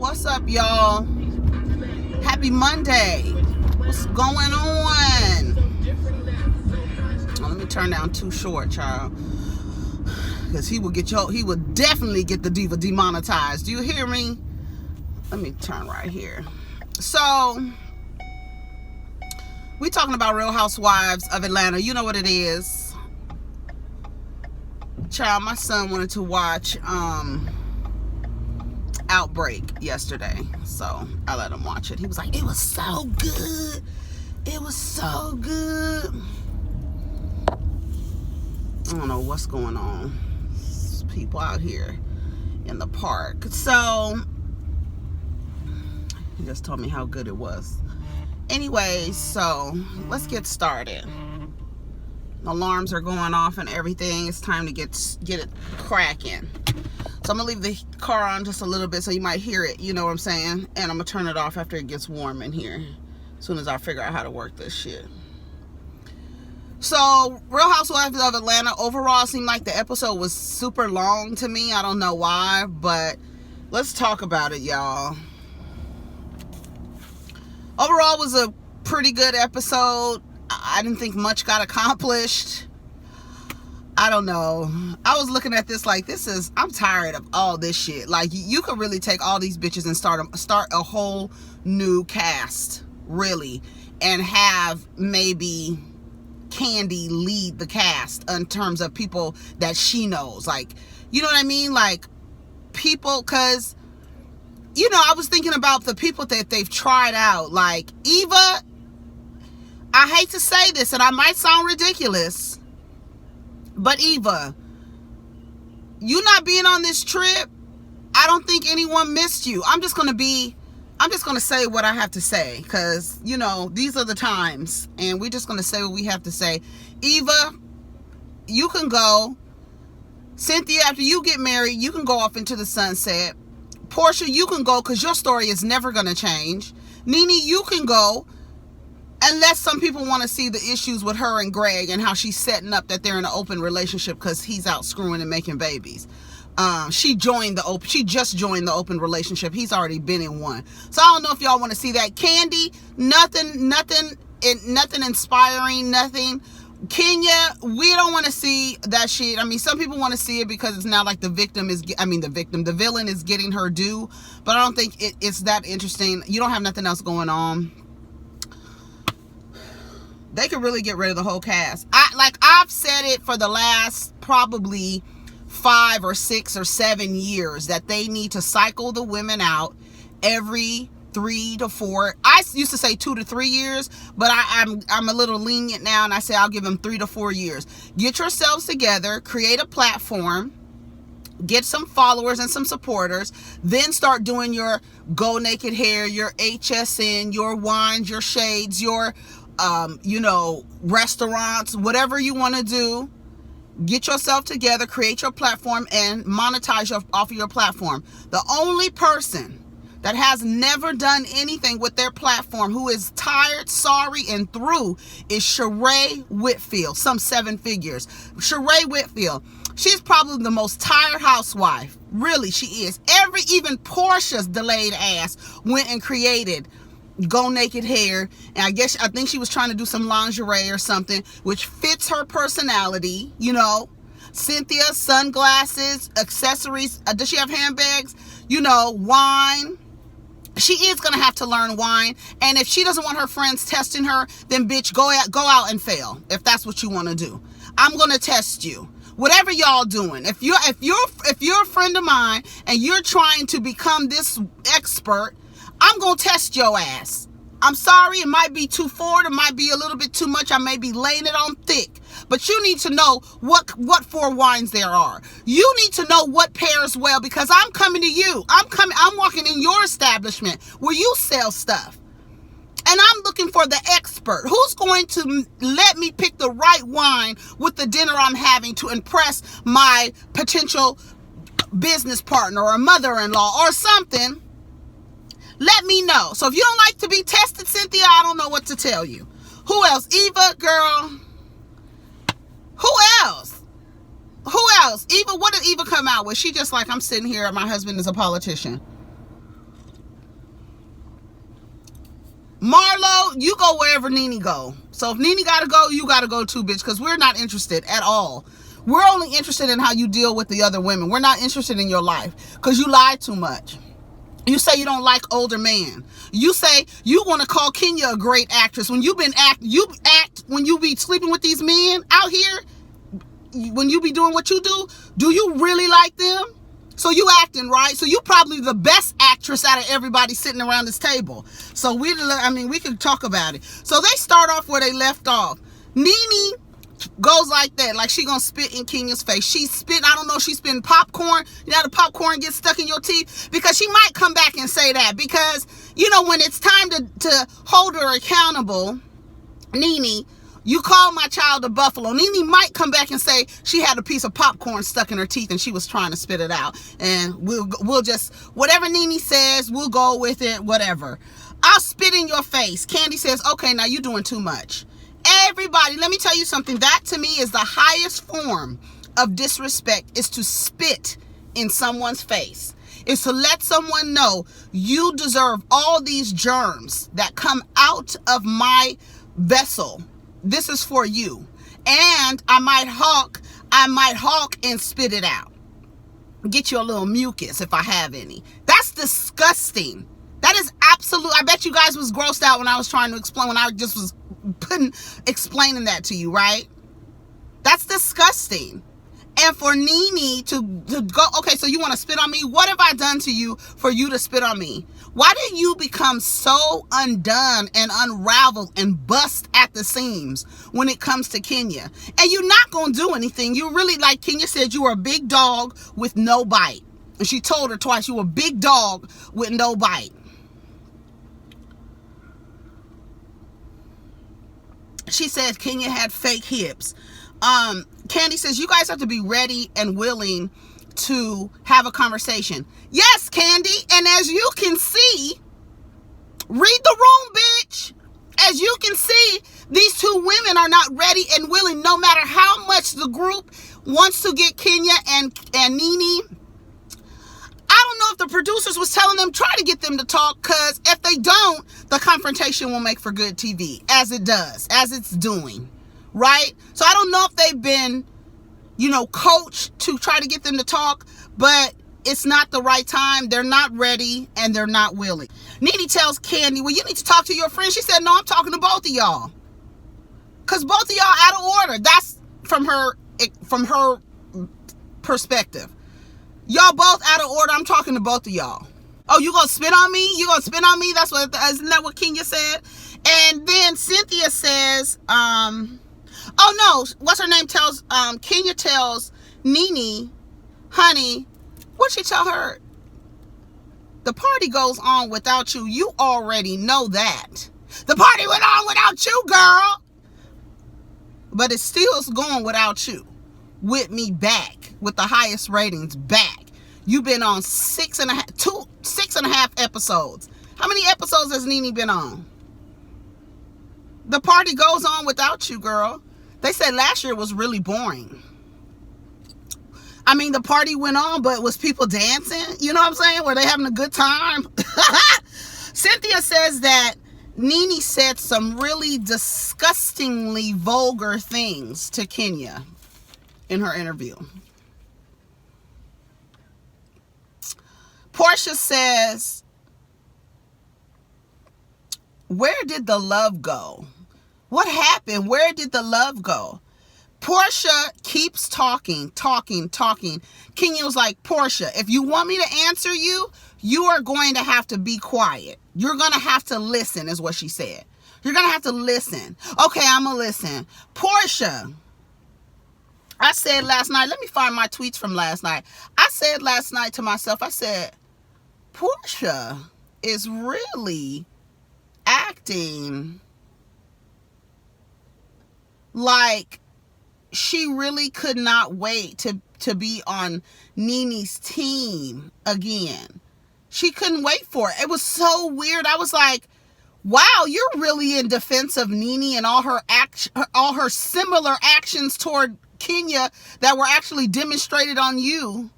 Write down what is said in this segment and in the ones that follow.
What's up, y'all? Happy Monday. What's going on? Oh, let me turn down Too Short, child, because he will definitely get the diva demonetized. Do you hear me? Let me turn right here. So we talking about Real Housewives of Atlanta. You know what it is, child. My son wanted to watch Outbreak yesterday, so I let him watch it. He was like, it was so good. It was so good. I don't know what's going on. There's people out here in the park. So he just told me how good it was. Anyways, so let's get started. Alarms are going off and everything. It's time to get it cracking. So I'm gonna leave the car on just a little bit so you might hear it, you know what I'm saying? And I'm gonna turn it off after it gets warm in here, as soon as I figure out how to work this shit. So Real Housewives of Atlanta, overall, seemed like the episode was super long to me. I don't know why, but let's talk about it, y'all. Overall, it was a pretty good episode. I didn't think much got accomplished. I don't know. I was looking at this like, I'm tired of all this shit. Like, you could really take all these bitches and start a whole new cast, really, and have maybe Kandi lead the cast in terms of people that she knows. Like, you know what I mean? Like, people, because, you know, I was thinking about the people that they've tried out. Like, Eva, I hate to say this, and I might sound ridiculous, but Eva, you not being on this trip, I don't think anyone missed you. I'm just gonna say what I have to say, because, you know, these are the times, and we're just gonna say what we have to say. Eva, you can go. Cynthia, after you get married, you can go off into the sunset. Porsha, you can go, because your story is never gonna change. Nene, you can go. Unless some people want to see the issues with her and Greg and how she's setting up that they're in an open relationship because he's out screwing and making babies. She just joined the open relationship. He's already been in one. So I don't know if y'all want to see that. Kandi, nothing inspiring, nothing. Kenya, we don't want to see that shit. I mean, some people want to see it because it's now like the villain is getting her due, but I don't think it's that interesting. You don't have nothing else going on. They could really get rid of the whole cast. I've said it for the last probably 5 or 6 or 7 years that they need to cycle the women out every 3 to 4. I used to say 2 to 3 years, but I'm a little lenient now, and I say I'll give them 3 to 4 years. Get yourselves together, create a platform, get some followers and some supporters, then start doing your Go Naked Hair, your HSN, your wines, your shades, your restaurants, whatever you want to do. Get yourself together, create your platform, and monetize off of your platform. The only person that has never done anything with their platform, who is tired, sorry, and through, is Sheree Whitfield, some 7 figures. Sheree Whitfield, she's probably the most tired housewife. Really, she is. Even Portia's delayed ass went and created Go Naked Hair, and I think she was trying to do some lingerie or something which fits her personality, you know. Cynthia, sunglasses, accessories, does she have handbags? You know, wine. She is gonna have to learn wine, and if she doesn't want her friends testing her, then bitch, go out and fail, if that's what you want to do. I'm gonna test you. Whatever y'all doing, if you're a friend of mine and you're trying to become this expert, I'm going to test your ass. I'm sorry, it might be too forward, it might be a little bit too much, I may be laying it on thick. But you need to know what 4 wines there are. You need to know what pairs well, because I'm coming to you. I'm walking in your establishment where you sell stuff. And I'm looking for the expert. Who's going to let me pick the right wine with the dinner I'm having to impress my potential business partner or mother-in-law or something? Let me know. So if you don't like to be tested, Cynthia, I don't know what to tell you. Who else? Eva, girl. Who else? Eva, what did Eva come out with? She just like, I'm sitting here, my husband is a politician. Marlo, you go wherever Nene go. So if Nene gotta go, you gotta go too, bitch, because we're not interested at all. We're only interested in how you deal with the other women. We're not interested in your life because you lie too much. You say you don't like older men. You say you want to call Kenya a great actress. When you act when you be sleeping with these men out here, when you be doing what you do you really like them? So you acting, right? So you probably the best actress out of everybody sitting around this table. So we can talk about it. So they start off where they left off. Nene goes like that, like she gonna spit in Kenya's face. She's spitting, I don't know, she's spitting popcorn. You know, the popcorn gets stuck in your teeth, because she might come back and say that, because, you know, when it's time to hold her accountable, Nene, you call my child a buffalo. Nene might come back and say she had a piece of popcorn stuck in her teeth and she was trying to spit it out. And we'll just, whatever Nene says, we'll go with it, whatever. I'll spit in your face. Kandi says, okay, now you're doing too much. Everybody, let me tell you something. That to me is the highest form of disrespect, is to spit in someone's face. Is to let someone know you deserve all these germs that come out of my vessel. This is for you. And I might hawk and spit it out. Get you a little mucus if I have any. That's disgusting. That is absolute. I bet you guys was grossed out when I was trying to explain, when I just was explaining that to you, right? That's disgusting. And for Nene to go, okay, so you want to spit on me? What have I done to you for you to spit on me? Why did you become so undone and unraveled and bust at the seams when it comes to Kenya? And you're not going to do anything. You really, like Kenya said, you were a big dog with no bite. And she told her twice, you were a big dog with no bite. She said Kenya had fake hips. Kandi says, you guys have to be ready and willing to have a conversation. Yes, Kandi. And as you can see, read the room, bitch. As you can see, these two women are not ready and willing, no matter how much the group wants to get Kenya and Nene. I don't know if the producers was telling them, try to get them to talk, because if they don't, the confrontation will make for good TV, as it does, as it's doing, right? So I don't know if they've been, you know, coached to try to get them to talk, but it's not the right time. They're not ready and they're not willing. Nene tells Kandi, well, you need to talk to your friend. She said, no, I'm talking to both of y'all, because both of y'all out of order. That's from her perspective. Y'all both out of order. I'm talking to both of y'all. Oh, you gonna spit on me? You gonna spit on me? Isn't that what Kenya said? And then Cynthia says, oh no, what's her name tells, Kenya tells Nene, honey, what'd she tell her? The party goes on without you. You already know that. The party went on without you, girl. But it still is going without you. With me back, with the highest ratings back. You've been on 6.5 episodes. How many episodes has Nene been on? The party goes on without you, girl. They said last year was really boring. I mean, the party went on, but was people dancing? You know what I'm saying? Were they having a good time? Cynthia says that Nene said some really disgustingly vulgar things to Kenya in her interview. Porsha says, where did the love go? What happened? Where did the love go? Porsha keeps talking. Kenya was like, Porsha, if you want me to answer you, you are going to have to be quiet. You're going to have to listen, is what she said. You're going to have to listen. Okay, I'm going to listen. Porsha, I said last night, let me find my tweets from last night. I said last night to myself, I said, Porsha is really acting like she really could not wait to be on Nene's team again. She couldn't wait for it. It was so weird. I was like, wow, you're really in defense of Nene and all her similar actions toward Kenya that were actually demonstrated on you.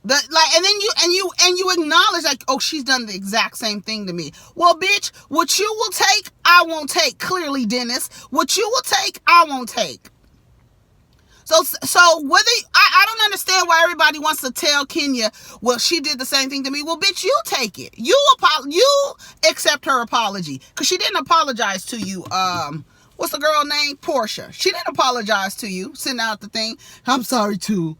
And you acknowledge like, oh, she's done the exact same thing to me. Well, bitch, what you will take, I won't take. Clearly, Dennis, what you will take, I won't take. So whether I don't understand why everybody wants to tell Kenya, well, she did the same thing to me. Well, bitch, you take it. You accept her apology because she didn't apologize to you. What's the girl name? Porsha. She didn't apologize to you. Sending out the thing. I'm sorry too.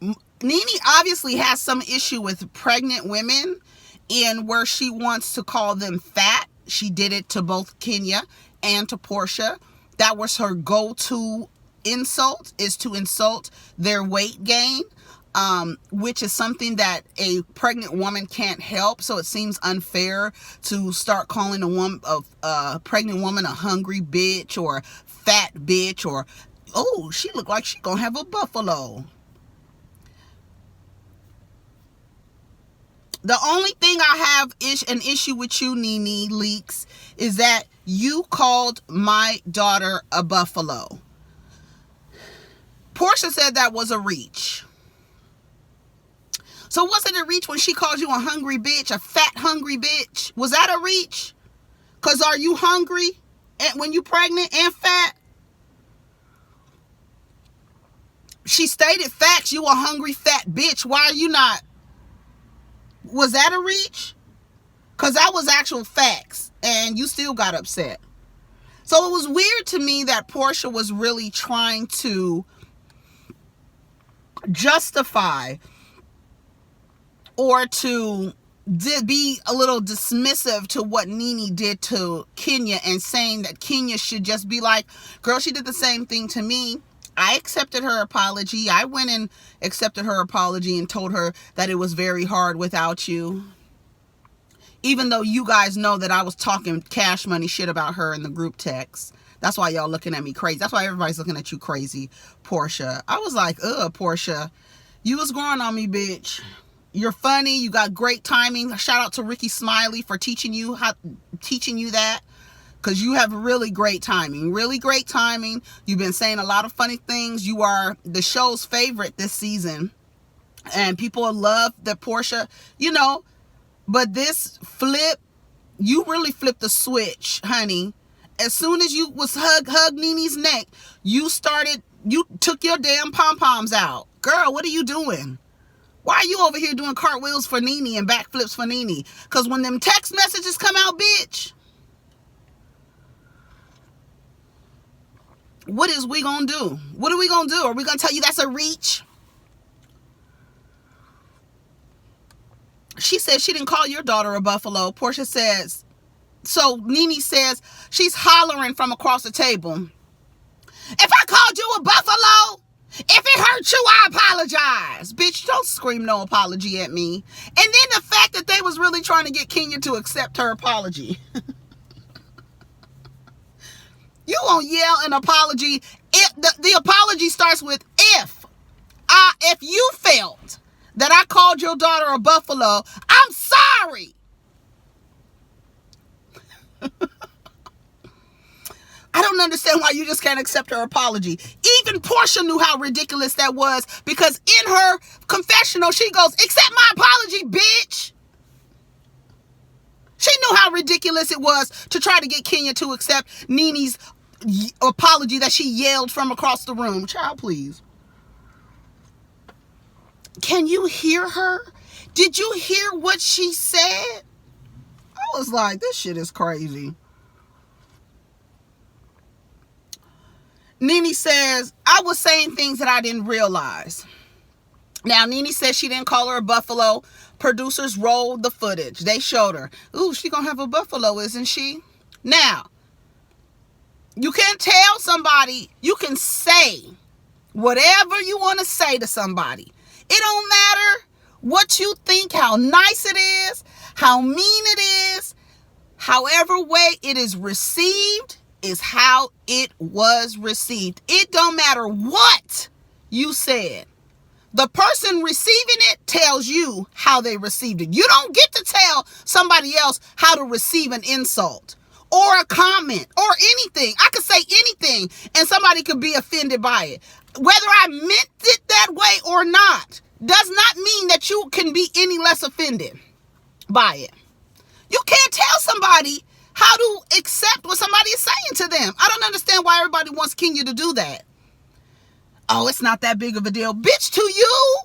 Nene obviously has some issue with pregnant women in where she wants to call them fat. She did it to both Kenya and to Porsha. That was her go-to insult, is to insult their weight gain, which is something that a pregnant woman can't help. So it seems unfair to start calling a pregnant woman a hungry bitch or fat bitch or, oh, she looked like she gonna have a buffalo. The only thing I have an issue with you, Nene Leaks, is that you called my daughter a buffalo. Porsha said that was a reach. So was it a reach when she called you a hungry bitch, a fat hungry bitch? Was that a reach? Because are you hungry when you pregnant and fat? She stated facts. You a hungry fat bitch. Why are you not? Was that a reach? Because that was actual facts. And you still got upset. So it was weird to me that Porsha was really trying to justify or to be a little dismissive to what Nene did to Kenya and saying that Kenya should just be like, girl, she did the same thing to me. I accepted her apology. I went and accepted her apology and told her that it was very hard without you. Even though you guys know that I was talking cash money shit about her in the group text. That's why y'all looking at me crazy. That's why everybody's looking at you crazy, Porsha. I was like, Porsha, you was growing on me, bitch. You're funny. You got great timing. Shout out to Ricky Smiley for teaching you that. Because you have really great timing. Really great timing. You've been saying a lot of funny things. You are the show's favorite this season. And people love that Porsha, but this flip, you really flipped the switch, honey. As soon as you was hug Nene's neck, you took your damn pom-poms out. Girl, what are you doing? Why are you over here doing cartwheels for Nene and backflips for Nene? Because when them text messages come out, bitch, what is we gonna do? What are we gonna do? Are we gonna tell you that's a reach? She said she didn't call your daughter a buffalo. Porsha says, so Nene says she's hollering from across the table. If I called you a buffalo, if it hurt you, I apologize. Bitch, don't scream no apology at me. And then the fact that they was really trying to get Kenya to accept her apology. You won't yell an apology. The apology starts with if you felt that I called your daughter a buffalo, I'm sorry. I don't understand why you just can't accept her apology. Even Porsha knew how ridiculous that was because in her confessional, she goes, accept my apology, bitch. She knew how ridiculous it was to try to get Kenya to accept Nene's apology that she yelled from across the room. Child, please. Can you hear her? Did you hear what she said? I was like, this shit is crazy. Nene says, I was saying things that I didn't realize. Now, Nene says she didn't call her a buffalo. Producers rolled the footage. They showed her. Ooh, she gonna have a buffalo, isn't she? Now, you can't tell somebody, you can say whatever you want to say to somebody. It don't matter what you think, how nice it is, how mean it is. However way it is received is how it was received. It don't matter what you said. The person receiving it tells you how they received it. You don't get to tell somebody else how to receive an insult or a comment or anything. I could say anything and somebody could be offended by it. whether I meant it that way or not, does not mean that you can be any less offended by it. You can't tell somebody how to accept what somebody is saying to them. I don't understand why everybody wants Kenya to do that. Oh, it's not that big of a deal. Bitch, to you,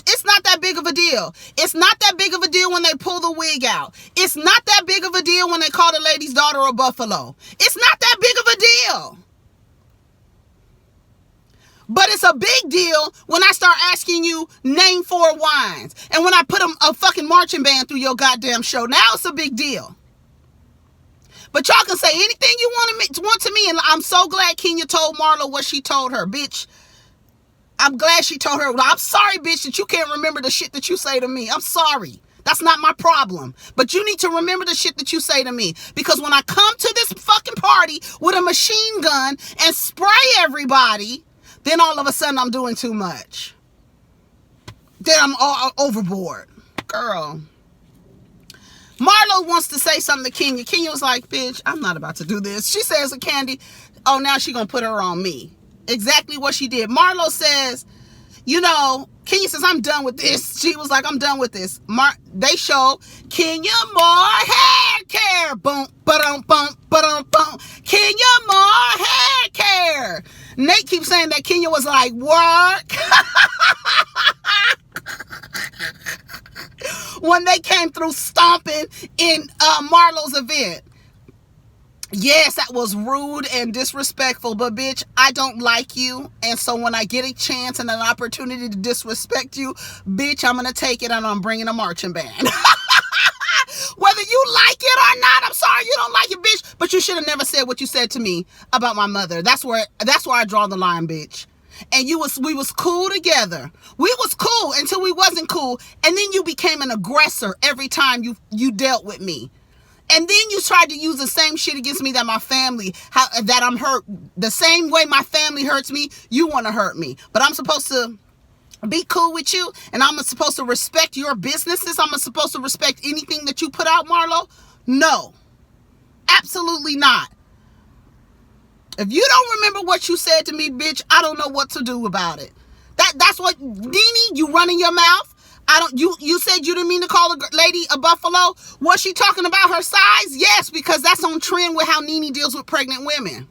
it's not that big of a deal. It's not that big of a deal when they pull the wig out. It's not that big of a deal when they call the lady's daughter a buffalo. It's not that big of a deal. But it's a big deal when I start asking you, name 4 wines. And when I put a fucking marching band through your goddamn show. Now it's a big deal. But y'all can say anything you want to me. And I'm so glad Kenya told Marlo what she told her. Bitch, I'm glad she told her. I'm sorry, bitch, that you can't remember the shit that you say to me. I'm sorry. That's not my problem. But you need to remember the shit that you say to me. Because when I come to this fucking party with a machine gun and spray everybody, then all of a sudden I'm doing too much. Then I'm all overboard. Girl. Marlo wants to say something to Kenya. Kenya was like, bitch, I'm not about to do this. She says to Kandi, oh, now she gonna put her on me. Exactly what she did. Marlo says, you know, Kenya says, I'm done with this. She was like, I'm done with this. They show Kenya more hair care. Boom, ba-dum, boom, ba-dum, boom. Kenya more hair care. Nate keeps saying that Kenya was like, work. When they came through stomping in Marlo's event. Yes, that was rude and disrespectful, but bitch, I don't like you. And so when I get a chance and an opportunity to disrespect you, bitch, I'm going to take it and I'm bringing a marching band. Whether you like it or not, I'm sorry you don't like it, bitch, but you should have never said what you said to me about my mother. That's where I draw the line, bitch. And we was cool together. We was cool until we wasn't cool. And then you became an aggressor every time you dealt with me. And then you tried to use the same shit against me that my family, that I'm hurt. The same way my family hurts me, you want to hurt me. But I'm supposed to be cool with you, and I'm supposed to respect your businesses. I'm supposed to respect anything that you put out, Marlo? No. Absolutely not. If you don't remember what you said to me, bitch, I don't know what to do about it. That's what, Nene, you running your mouth? You said you didn't mean to call a lady a buffalo. Was she talking about her size? Yes, because that's on trend with how Nene deals with pregnant women.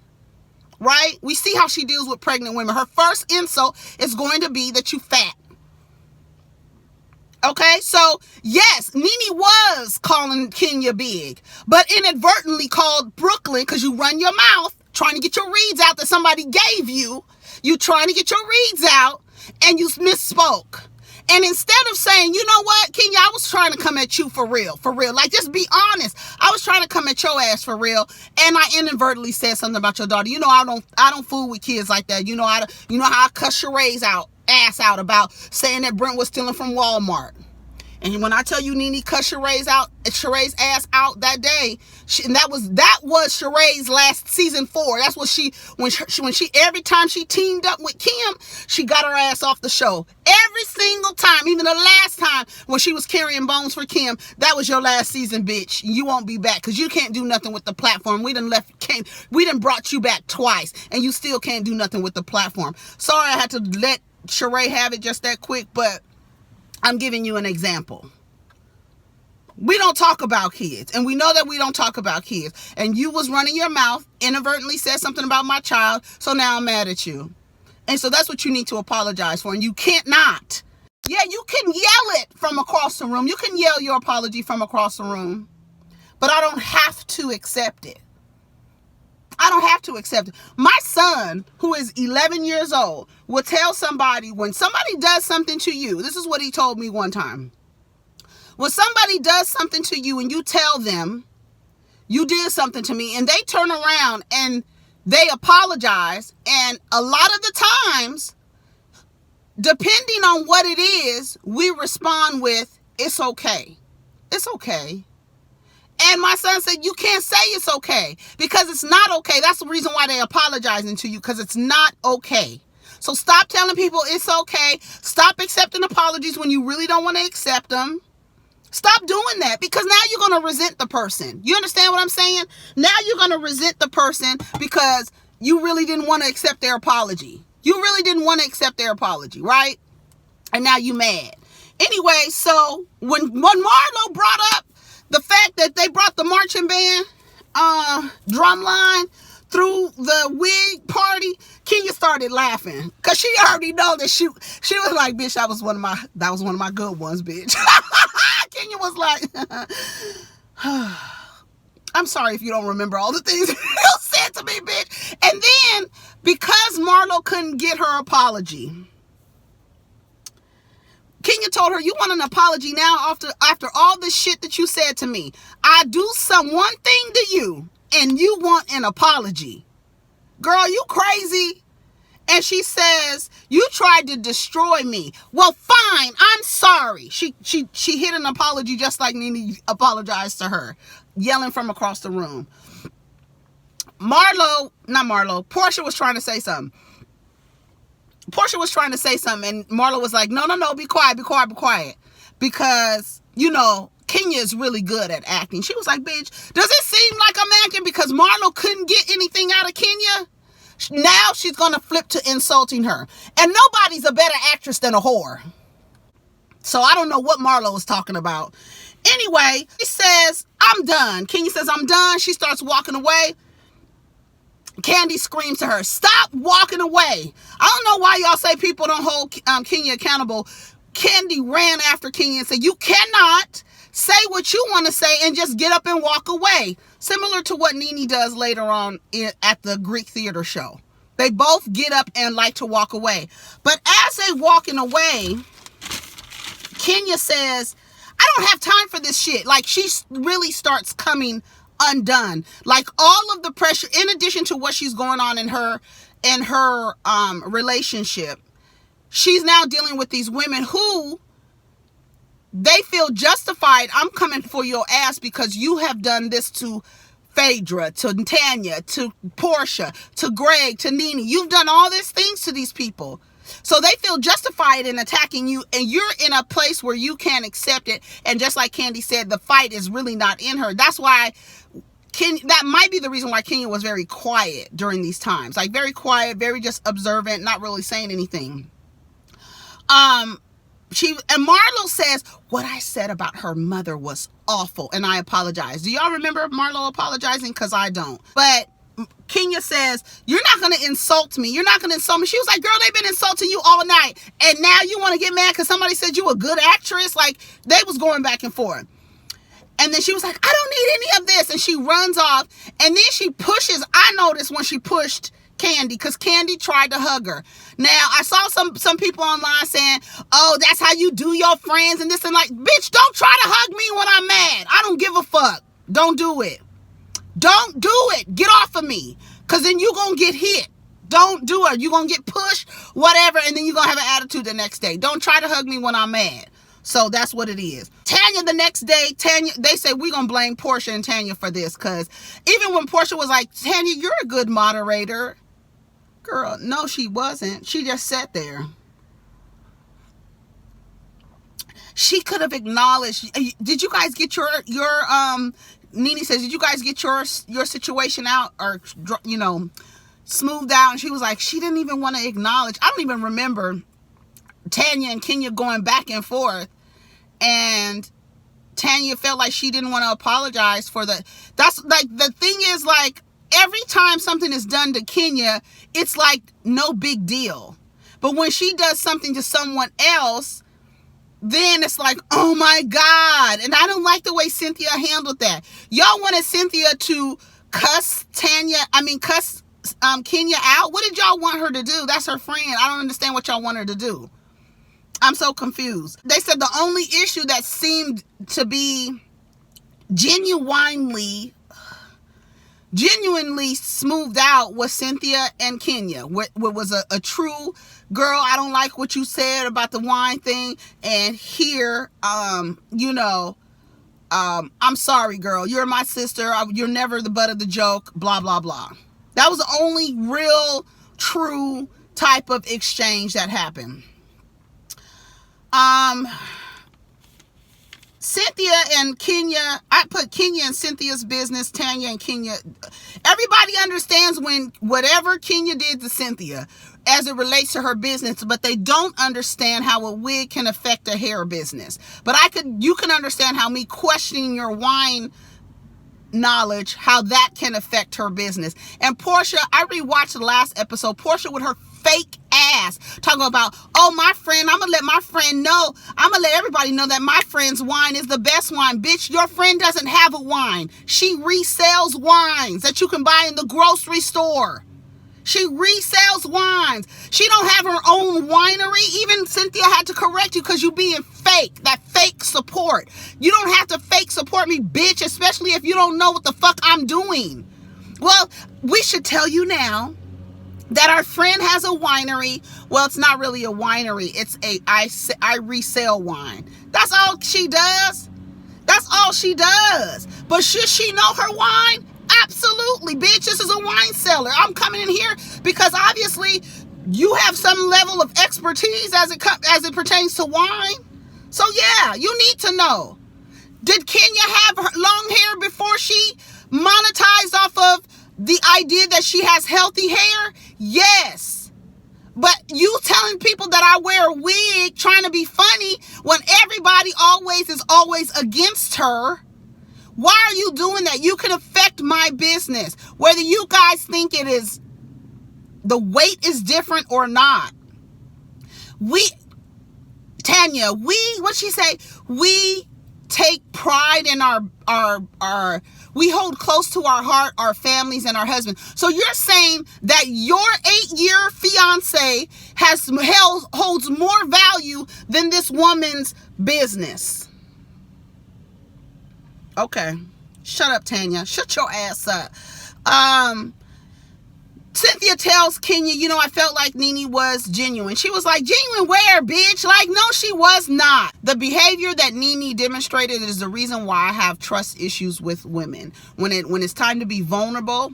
Right? We see how she deals with pregnant women. Her first insult is going to be that you fat. Okay, so yes, Nene was calling Kenya big, but inadvertently called Brooklyn, because you run your mouth trying to get your reads out that somebody gave you. You trying to get your reads out, and you misspoke. And instead of saying, you know what, Kenya, I was trying to come at you for real. Like, just be honest. I was trying to come at your ass for real, and I inadvertently said something about your daughter. You know, I don't fool with kids like that. You know how I cuss Sheree's ass out about saying that Brent was stealing from Walmart. And when I tell you Nene cussed Sheree's ass out that day, that was Sheree's last season 4. That's what when she every time she teamed up with Kim, she got her ass off the show. Every single time, even the last time when she was carrying bones for Kim, that was your last season, bitch. You won't be back because you can't do nothing with the platform. We done brought you back twice, and you still can't do nothing with the platform. Sorry, I had to let Sheree have it just that quick, but I'm giving you an example. We don't talk about kids, and we know that we don't talk about kids. And you was running your mouth, inadvertently said something about my child, so now I'm mad at you. And so that's what you need to apologize for, and you can't not. Yeah, you can yell it from across the room. You can yell your apology from across the room, but I don't have to accept it. I don't have to accept it. My son, who is 11 years old, will tell somebody, when somebody does something to you, this is what he told me one time. When somebody does something to you and you tell them, you did something to me, and they turn around and they apologize, and a lot of the times, depending on what it is, we respond with, it's okay. It's okay. And my son said, you can't say it's okay because it's not okay. That's the reason why they're apologizing to you, because it's not okay. So stop telling people it's okay. Stop accepting apologies when you really don't want to accept them. Stop doing that, because now you're going to resent the person. You understand what I'm saying? Now you're going to resent the person because you really didn't want to accept their apology. You really didn't want to accept their apology, right? And now you mad. Anyway, so when Marlo brought up the fact that they brought the marching band drum line through the wig party, Kenya started laughing because she already know that she was like, bitch, that was one of my good ones, bitch. Kenya was like, I'm sorry if you don't remember all the things you said to me, bitch. And then because Marlo couldn't get her apology, Kenya told her, you want an apology now after all the shit that you said to me? I do one thing to you and you want an apology. Girl, you crazy? And she says, you tried to destroy me. Well, fine, I'm sorry. She hit an apology just like Nene apologized to her, yelling from across the room. Porsha was trying to say something. And Marlo was like, no, be quiet. Because, Kenya is really good at acting. She was like, bitch, does it seem like I'm acting because Marlo couldn't get anything out of Kenya? Now she's going to flip to insulting her. And nobody's a better actress than a whore. So I don't know what Marlo was talking about. Anyway, she says, I'm done. Kenya says, I'm done. She starts walking away. Kandi screams to her, stop walking away. I don't know why y'all say people don't hold Kenya accountable. Kandi ran after Kenya and said, you cannot say what you want to say and just get up and walk away. Similar to what Nene does later on at the Greek theater show. They both get up and like to walk away. But as they walking away, Kenya says, I don't have time for this shit. Like, she really starts coming undone. Like, all of the pressure, in addition to what she's going on in her relationship, she's now dealing with these women who they feel justified. I'm coming for your ass because you have done this to Phaedra, to Tanya, to Porsha, to Greg, to Nene. You've done all these things to these people. So they feel justified in attacking you, and you're in a place where you can't accept it. And just like Kandi said, the fight is really not in her. That's why that might be the reason why Kenya was very quiet during these times. Like, very quiet, very just observant, not really saying anything. And Marlo says, what I said about her mother was awful, and I apologize. Do y'all remember Marlo apologizing? Because I don't. But Kenya says, you're not going to insult me. You're not going to insult me. She was like, girl, they've been insulting you all night, and now you want to get mad because somebody said you a good actress? Like, they was going back and forth. And then she was like, I don't need any of this. And she runs off. And then she pushes. I noticed when she pushed Kandi, because Kandi tried to hug her. Now, I saw some people online saying, oh, that's how you do your friends and this and like, bitch, don't try to hug me when I'm mad. I don't give a fuck. Don't do it. Don't do it. Get off of me. Because then you're going to get hit. Don't do it. You're going to get pushed, whatever, and then you're going to have an attitude the next day. Don't try to hug me when I'm mad. So that's what it is. Tanya, the next day, they say, we're going to blame Porsha and Tanya for this. Because even when Porsha was like, Tanya, you're a good moderator. Girl, no, she wasn't. She just sat there. She could have acknowledged. Did you guys get your Nene says, did you guys get your situation out or, smoothed out? And she was like, she didn't even want to acknowledge. I don't even remember Tanya and Kenya going back and forth. And Tanya felt like she didn't want to apologize for that's like, the thing is, like, every time something is done to Kenya, it's like no big deal. But when she does something to someone else, then it's like, oh my God. And I don't like the way Cynthia handled that. Y'all wanted Cynthia to cuss Kenya out. What did y'all want her to do? That's her friend. I don't understand what y'all want her to do. I'm so confused. They said the only issue that seemed to be genuinely smoothed out was Cynthia and Kenya. What was a true, girl, I don't like what you said about the wine thing, and here, I'm sorry, girl, you're my sister, you're never the butt of the joke, blah, blah, blah. That was the only real, true type of exchange that happened. Cynthia and Kenya, I put Kenya and Cynthia's business, Tanya and Kenya. Everybody understands when whatever Kenya did to Cynthia as it relates to her business, but they don't understand how a wig can affect a hair business. But you can understand how me questioning your wine knowledge, how that can affect her business. And Porsha, I rewatched the last episode. Porsha with her fake ass talking about, oh, my friend, I'm gonna let my friend know, I'm gonna let everybody know that my friend's wine is the best wine. Bitch, your friend doesn't have a wine. She resells wines that you can buy in the grocery store. She resells wines. She don't have her own winery. Even Cynthia had to correct you because you being fake. That fake support. You don't have to fake support me, bitch, especially if you don't know what the fuck I'm doing. Well, we should tell you now that our friend has a winery. Well, it's not really a winery. It's I resell wine. That's all she does. That's all she does. But should she know her wine? Absolutely, bitch. This is a wine seller. I'm coming in here because obviously you have some level of expertise as it pertains to wine. So yeah, you need to know. Did Kenya have long hair before she monetized off of the idea that she has healthy hair? Yes. But you telling people that I wear a wig trying to be funny when everybody is always against her. Why are you doing that? You can affect my business. Whether you guys think it is, the weight is different or not. Tanya, what she say? We take pride in our we hold close to our heart our families and our husbands. So you're saying that your 8-year fiance holds more value than this woman's business. Okay. Shut up, Tanya. Shut your ass up. Cynthia tells Kenya, I felt like Nene was genuine. She was like, genuine where, bitch? Like, no, she was not. The behavior that Nene demonstrated is the reason why I have trust issues with women. When it's time to be vulnerable,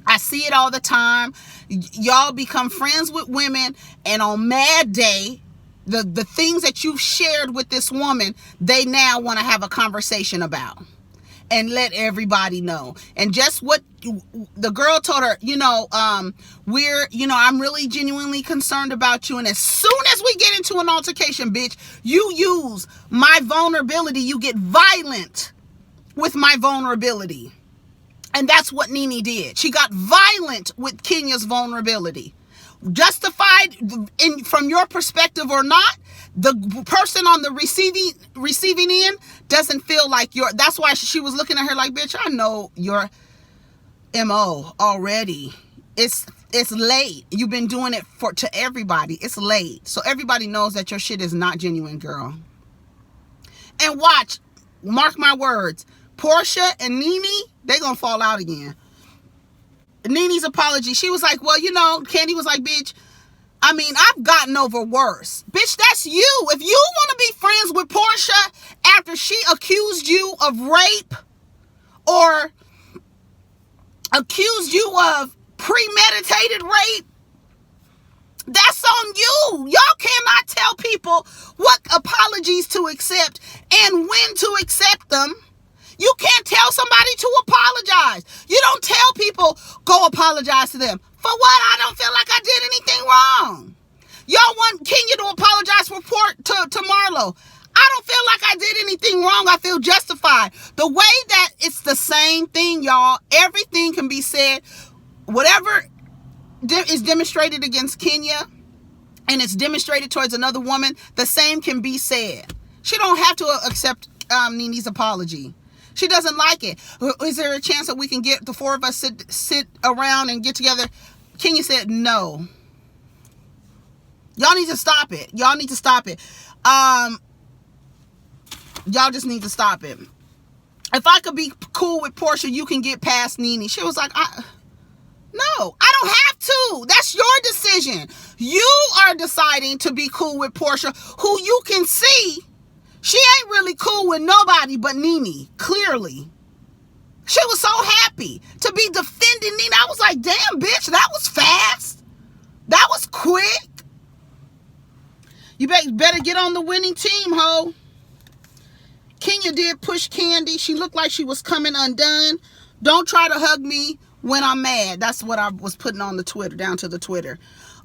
I see it all the time. Y'all become friends with women, and on Mad Day, the things that you've shared with this woman, they now want to have a conversation about and let everybody know. And just what the girl told her, I'm really genuinely concerned about you. And as soon as we get into an altercation, bitch, you use my vulnerability. You get violent with my vulnerability. And that's what Nene did. She got violent with Kenya's vulnerability. Justified from your perspective or not, the person on the receiving end doesn't feel like that's why she was looking at her like, bitch, I know your MO already. It's late. You've been doing it to everybody. It's late. So everybody knows that your shit is not genuine, girl. And mark my words, Porsha and Nene, they gonna fall out again. Nene's apology, she was like, well, Candy was like, bitch, I've gotten over worse. Bitch, that's you. If you want to be friends with Porsha after she accused you of rape or accused you of premeditated rape, that's on you. Y'all cannot tell people what apologies to accept and when to accept them. You can't tell somebody to apologize. You don't tell people, go apologize to them. For what? I don't feel like I did anything wrong. Y'all want Kenya to apologize to Marlo. I don't feel like I did anything wrong. I feel justified. The way that it's the same thing, y'all. Everything can be said. Whatever is demonstrated against Kenya and it's demonstrated towards another woman, the same can be said. She don't have to accept Nene's apology. She doesn't like it. Is there a chance that we can get the four of us sit around and get together? Kenya said no. Y'all need to stop it. Y'all need to stop it. Y'all just need to stop it. If I could be cool with Porsha, you can get past Nene. She was like, no, I don't have to. That's your decision. You are deciding to be cool with Porsha, who you can see she ain't really cool with nobody but Nene, clearly. She was so happy to be defending Nene. I was like, damn, bitch, that was fast. That was quick. You better get on the winning team, ho. Kenya did push Kandi. She looked like she was coming undone. Don't try to hug me when I'm mad. That's what I was putting on the Twitter, down to the Twitter.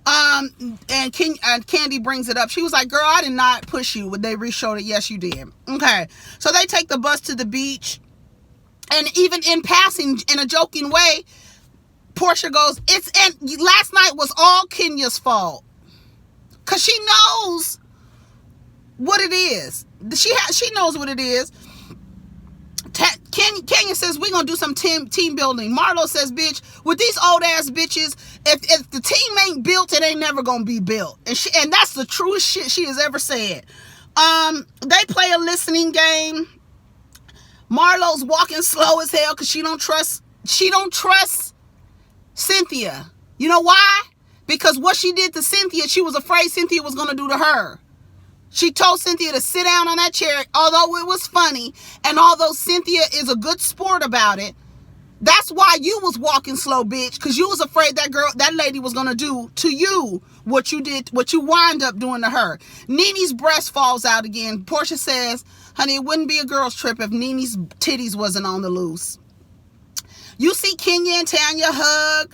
And Kandi brings it up. She was like, girl, I did not push you. But they re-showed it. Yes, you did. Okay. So they take the bus to the beach. And even in passing, in a joking way, Porsha goes, last night was all Kenya's fault. Because she knows what it is. She knows what it is. Kenya says, we're going to do some team building. Marlo says, bitch, with these old ass bitches, if the team ain't built, it ain't never going to be built. And that's the truest shit she has ever said. They play a listening game. Marlo's walking slow as hell because she don't trust Cynthia. You know why? Because what she did to Cynthia, she was afraid Cynthia was going to do to her. She told Cynthia to sit down on that chair, although it was funny, and although Cynthia is a good sport about it, that's why you was walking slow, bitch, because you was afraid that lady was going to do to you what you did, what you wind up doing to her. Nene's breast falls out again. Porsha says, honey, it wouldn't be a girl's trip if Nene's titties wasn't on the loose. You see Kenya and Tanya hug.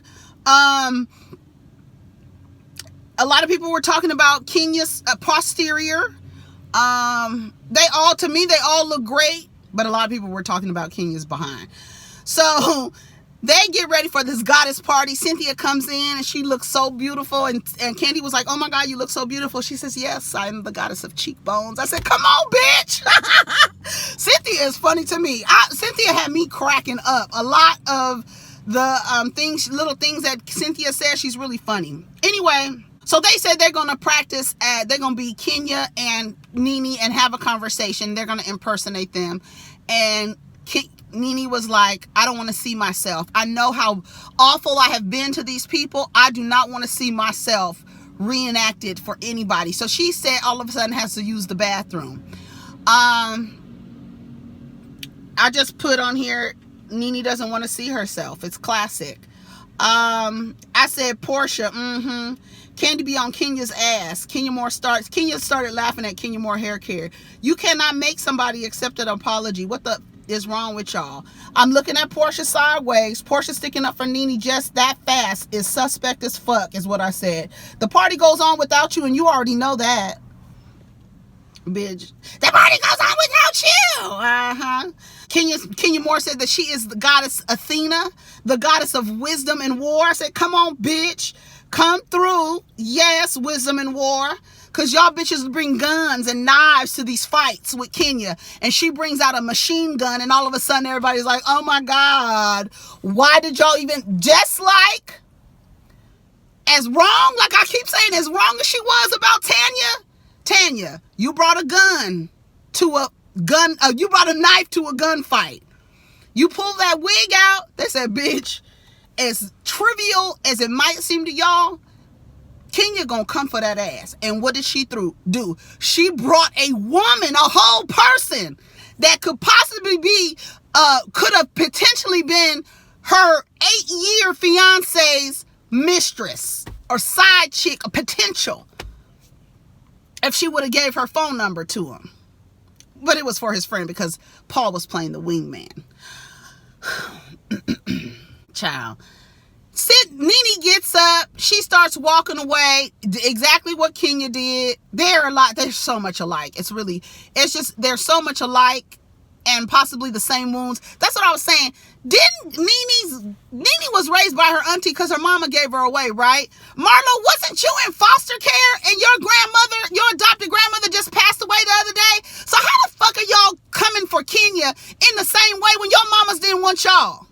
A lot of people were talking about Kenya's posterior. They all look great, but a lot of people were talking about Kenya's behind. So they get ready for this goddess party. Cynthia comes in and she looks so beautiful. And Kandi was like, oh my God, you look so beautiful. She says, yes, I'm the goddess of cheekbones. I said, come on, bitch. Cynthia is funny to me. Cynthia had me cracking up. A lot of the little things that Cynthia says, she's really funny. Anyway, so they said they're going to practice they're going to be Kenya and Nene and have a conversation. They're going to impersonate them. And Nene was like, I don't want to see myself. I know how awful I have been to these people. I do not want to see myself reenacted for anybody. So she said all of a sudden has to use the bathroom. I just put on here, Nene doesn't want to see herself. It's classic. I said, Porsha, Kandi be on Kenya's ass. Kenya started laughing at Kenya Moore hair care. You cannot make somebody accept an apology. What the is wrong with y'all? I'm looking at Porsha sideways. Porsha sticking up for Nene just that fast is suspect as fuck, is what I said. The party goes on without you, and you already know that. Bitch. The party goes on without you. Kenya Moore said that she is the goddess Athena, the goddess of wisdom and war. I said, come on, bitch. Come through. Yes, wisdom and war. Because y'all bitches bring guns and knives to these fights with Kenya. And she brings out a machine gun. And all of a sudden, everybody's like, oh, my God. Why did y'all even... Just like... As wrong, like I keep saying, as wrong as she was about Tanya, you brought a gun to a gun... you brought a knife to a gunfight. You pulled that wig out. They said, bitch, as trivial as it might seem to y'all, Kenya gonna come for that ass. And what did she do? She brought a woman, a whole person that could possibly be, could have potentially been her 8-year fiance's mistress or side chick, a potential, if she would have gave her phone number to him. But it was for his friend because Paul was playing the wingman. Child. Nene gets up. She starts walking away. Exactly what Kenya did. They're so much alike. They're so much alike and possibly the same wounds. That's what I was saying. Nene was raised by her auntie because her mama gave her away, right? Marlo, wasn't you in foster care and your adopted grandmother just passed away the other day? So how the fuck are y'all coming for Kenya in the same way when your mamas didn't want y'all?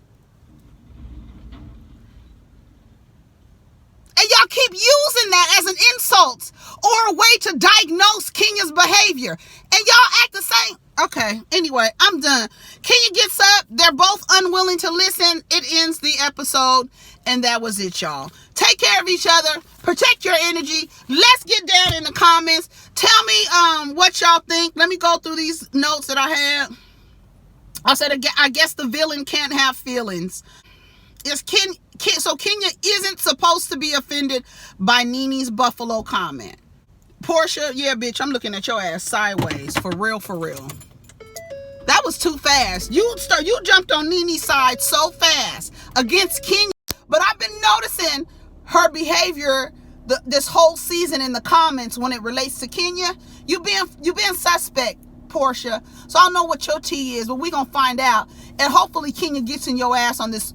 And y'all keep using that as an insult or a way to diagnose Kenya's behavior. And y'all act the same. Okay, anyway, I'm done. Kenya gets up. They're both unwilling to listen. It ends the episode. And that was it, y'all. Take care of each other. Protect your energy. Let's get down in the comments. Tell me what y'all think. Let me go through these notes that I had. I said, I guess the villain can't have feelings. So Kenya isn't supposed to be offended by Nene's Buffalo comment. Porsha, yeah, bitch, I'm looking at your ass sideways. For real, for real. That was too fast. You jumped on Nene's side so fast against Kenya. But I've been noticing her behavior this whole season in the comments when it relates to Kenya. You being suspect, Porsha. So I don't know what your tea is, but we're gonna find out. And hopefully Kenya gets in your ass on this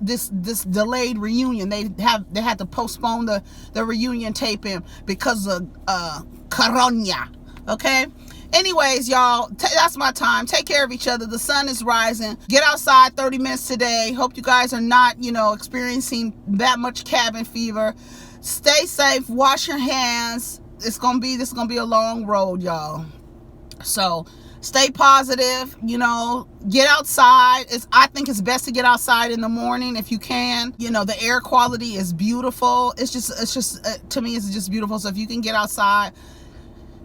delayed reunion. They had to postpone the reunion taping because of Corona. Okay? Anyways, y'all, that's my time. Take care of each other. The sun is rising. Get outside 30 minutes today. Hope you guys are not, experiencing that much cabin fever. Stay safe. Wash your hands. This is gonna be a long road, y'all. So stay positive. Get outside. I think it's best to get outside in the morning if you can. The air quality is beautiful. It's just to me, it's just beautiful. So if you can get outside,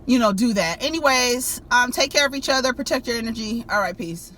do that. Anyways, take care of each other, protect your energy. All right, peace.